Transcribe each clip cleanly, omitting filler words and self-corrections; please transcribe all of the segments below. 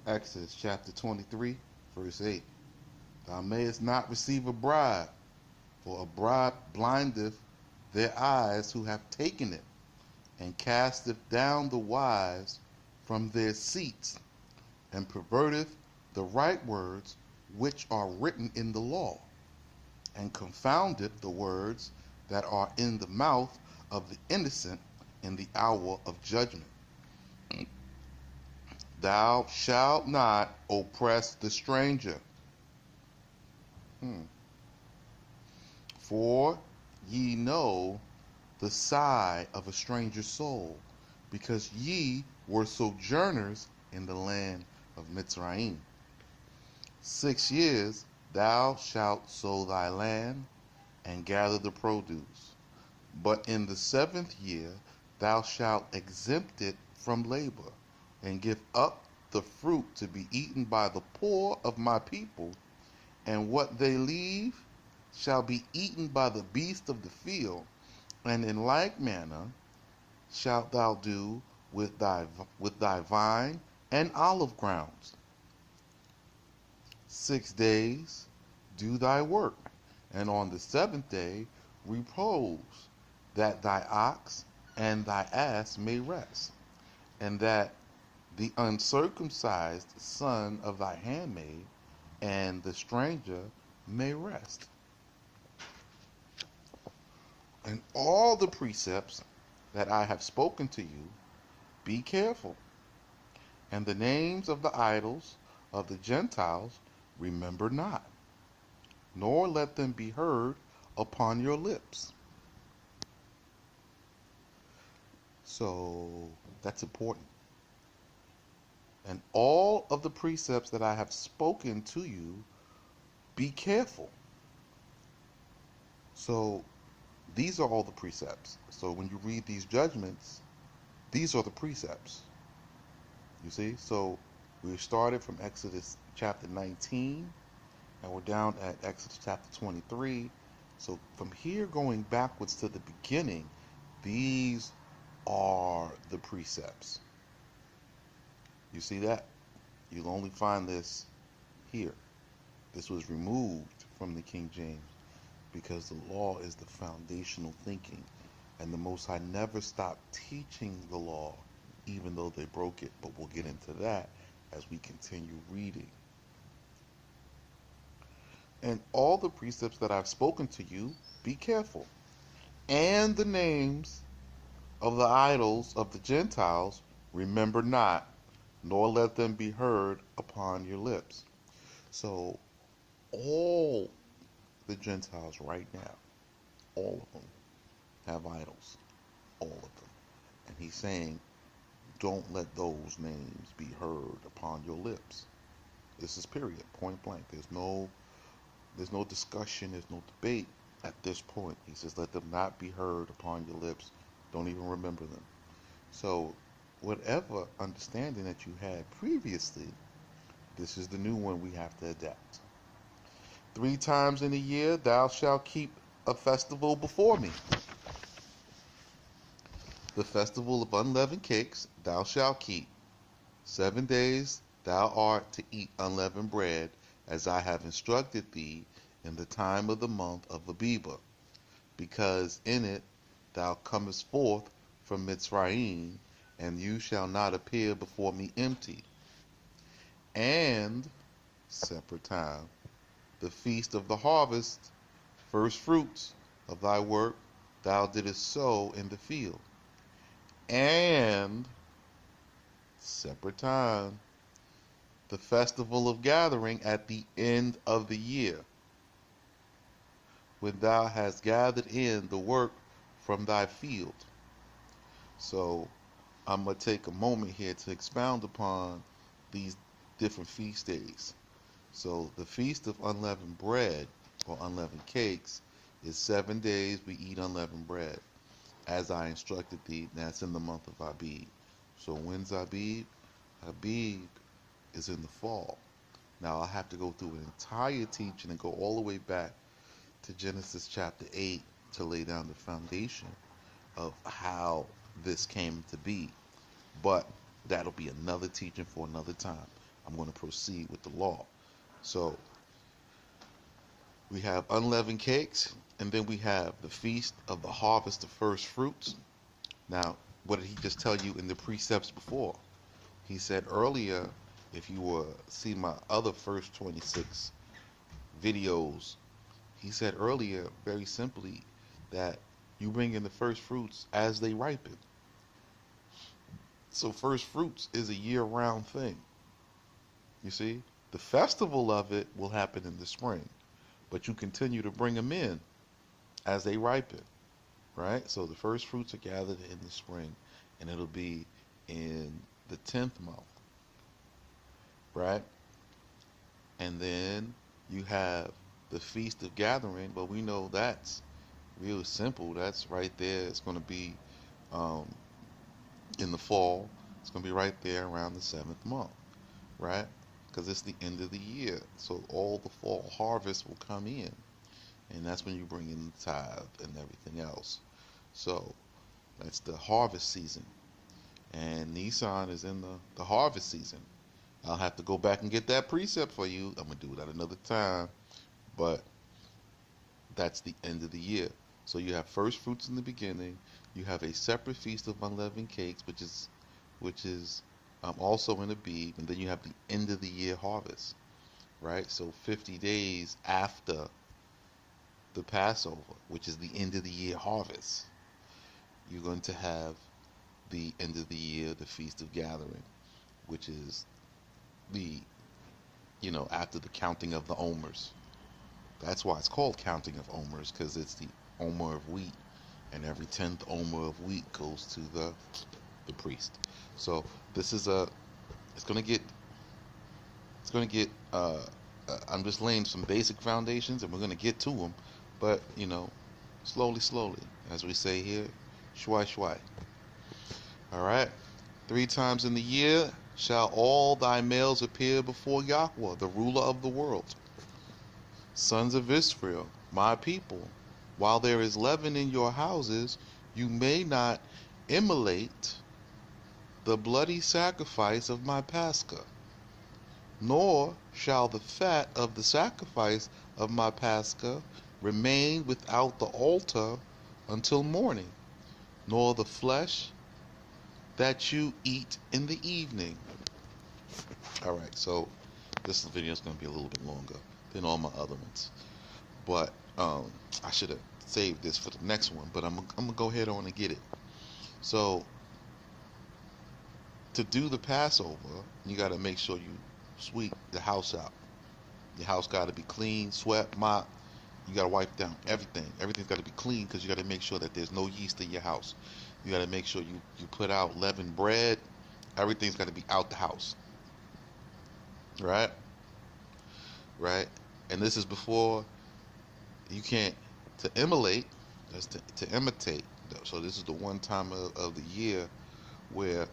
Exodus chapter 23, verse 8. Thou mayest not receive a bribe, for a bribe blindeth their eyes who have taken it, and casteth down the wise from their seats, and perverteth the right words which are written in the law, and confoundeth the words that are in the mouth of the innocent in the hour of judgment. Thou shalt not oppress the stranger. For ye know the sigh of a stranger's soul, because ye were sojourners in the land of Mitzrayim. 6 years thou shalt sow thy land, and gather the produce. But in the 7th year thou shalt exempt it from labor, and give up the fruit to be eaten by the poor of my people, and what they leave shall be eaten by the beasts of the field, and in like manner shalt thou do with thy vine and olive grounds. 6 days do thy work, and on the 7th day repose, that thy ox and thy ass may rest, and that the uncircumcised son of thy handmaid and the stranger may rest. And all the precepts that I have spoken to you, be careful. And the names of the idols of the Gentiles remember not, nor let them be heard upon your lips. So that's important. And all of the precepts that I have spoken to you, be careful. So these are all the precepts. So when you read these judgments, these are the precepts. You see? So we started from Exodus chapter 19, and we're down at Exodus chapter 23. So from here going backwards to the beginning, these are the precepts. You see that? You'll only find this here. This was removed from the King James because the law is the foundational thinking, and the Most High never stopped teaching the law, even though they broke it. But we'll get into that as we continue reading. And all the precepts that I've spoken to you, be careful. And the names of the idols of the Gentiles remember not, nor let them be heard upon your lips. So all the Gentiles right now, all of them have idols, all of them. And he's saying, don't let those names be heard upon your lips. This is period, point blank. There's no discussion, there's no debate at this point. He says, let them not be heard upon your lips. Don't even remember them. So whatever understanding that you had previously, this is the new one we have to adapt. 3 times in a year thou shalt keep a festival before me. The festival of unleavened cakes thou shalt keep. 7 days thou art to eat unleavened bread, as I have instructed thee, in the time of the month of Abib, because in it thou comest forth from Mitzrayim, and you shall not appear before me empty. And separate time, the feast of the harvest, first fruits of thy work thou didst sow in the field. And separate time, the festival of gathering at the end of the year, when thou hast gathered in the work from thy field. So I'm going to take a moment here to expound upon these different feast days. So the Feast of Unleavened Bread, or unleavened cakes, is 7 days we eat unleavened bread, as I instructed thee. That's in the month of Abib. So when's Abib? Abib is in the fall. Now I'll have to go through an entire teaching and go all the way back to Genesis chapter 8 to lay down the foundation of how this came to be. But that'll be another teaching for another time. I'm going to proceed with the law. So we have unleavened cakes, and then we have the feast of the harvest of first fruits. Now, what did he just tell you in the precepts before? He said earlier, if you were see my other first 26 videos, he said earlier very simply that you bring in the first fruits as they ripen. So first fruits is a year-round thing. You see, the festival of it will happen in the spring, but you continue to bring them in as they ripen, right? So the first fruits are gathered in the spring, and it'll be in the 10th month, right? And then you have the Feast of Gathering, but we know that's real simple. That's right there. It's going to be um, in the fall. It's going to be right there around the 7th month, right? Because it's the end of the year. So all the fall harvest will come in. And that's when you bring in the tithe and everything else. So that's the harvest season. And Nisan is in the harvest season. I'll have to go back and get that precept for you. I'm going to do it at another time. But that's the end of the year. So you have first fruits in the beginning. You have a separate feast of unleavened cakes, which is also in Abib, and then you have the end of the year harvest, right? So 50 days after the Passover, which is the end of the year harvest, you're going to have the end of the year, the Feast of Gathering, which is the, after the counting of the omers. That's why it's called counting of omers, because it's the omer of wheat, and every 10th omer of wheat goes to the priest. So this is it's gonna get it's gonna get I'm just laying some basic foundations, and we're gonna get to them, but slowly, slowly, as we say here, shwai shwai. All right. 3 times in the year shall all thy males appear before Yahweh, the ruler of the world. Sons of Israel, my people, while there is leaven in your houses, you may not immolate the bloody sacrifice of my Pascha, nor shall the fat of the sacrifice of my Pascha remain without the altar until morning, nor the flesh that you eat in the evening. All right, so this video is going to be a little bit longer than all my other ones, but I should have saved this for the next one, but I'm gonna go ahead on and get it. So to do the Passover, you got to make sure you sweep the house out. Your house got to be clean, swept, mopped. You got to wipe down everything. Everything's got to be clean, because you got to make sure that there's no yeast in your house. You got to make sure you put out leavened bread. Everything's got to be out the house. Right? Right? And this is before you can't, to immolate, that's to imitate. So this is the one time of the year where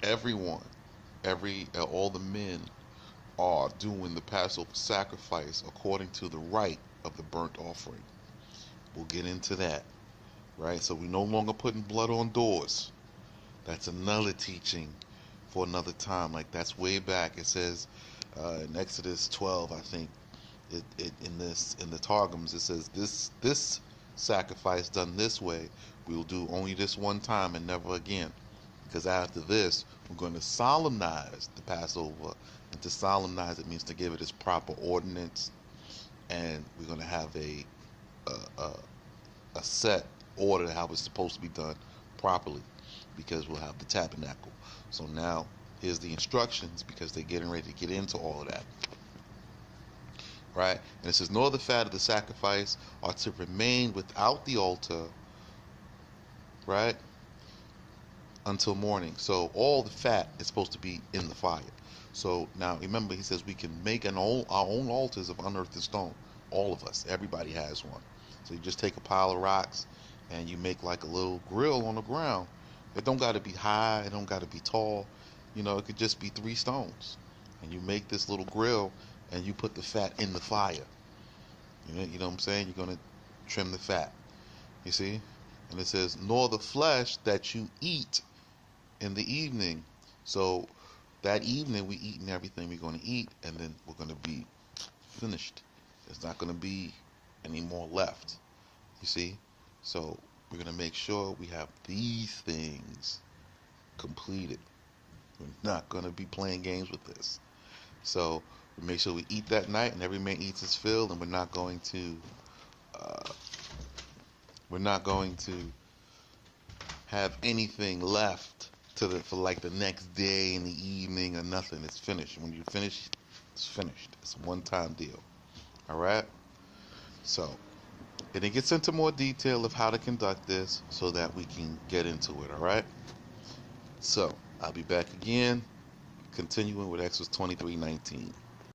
everyone, all the men are doing the Passover sacrifice according to the rite of the burnt offering. We'll get into that, right? So we're no longer putting blood on doors. That's another teaching for another time. Like, that's way back. It says in Exodus 12, I think, in the Targums, it says this sacrifice done this way, we will do only this one time and never again. Because after this, we're going to solemnize the Passover. And to solemnize it means to give it its proper ordinance. And we're going to have a set order how it's supposed to be done properly, because we'll have the tabernacle. So now here's the instructions, because they're getting ready to get into all of that. Right? And it says, nor the fat of the sacrifice are to remain without the altar, right, until morning. So all the fat is supposed to be in the fire. So now remember, he says we can make our own altars of unearthed stone. All of us, everybody has one. So you just take a pile of rocks and you make like a little grill on the ground. It don't got to be high, it don't got to be tall. It could just be 3 stones. And you make this little grill and you put the fat in the fire. You know what I'm saying? You're going to trim the fat. You see? And it says, nor the flesh that you eat in the evening. So that evening we eating everything we're going to eat, and then we're going to be finished. There's not going to be any more left. You see? So we're going to make sure we have these things completed. We're not going to be playing games with this. So we make sure we eat that night, and every man eats his fill, and uh, we're not going to have anything left for like the next day in the evening or nothing. It's finished. When you finish, it's finished. It's a one-time deal. All right. So, and it gets into more detail of how to conduct this so that we can get into it. All right. So I'll be back again, continuing with Exodus 23:19.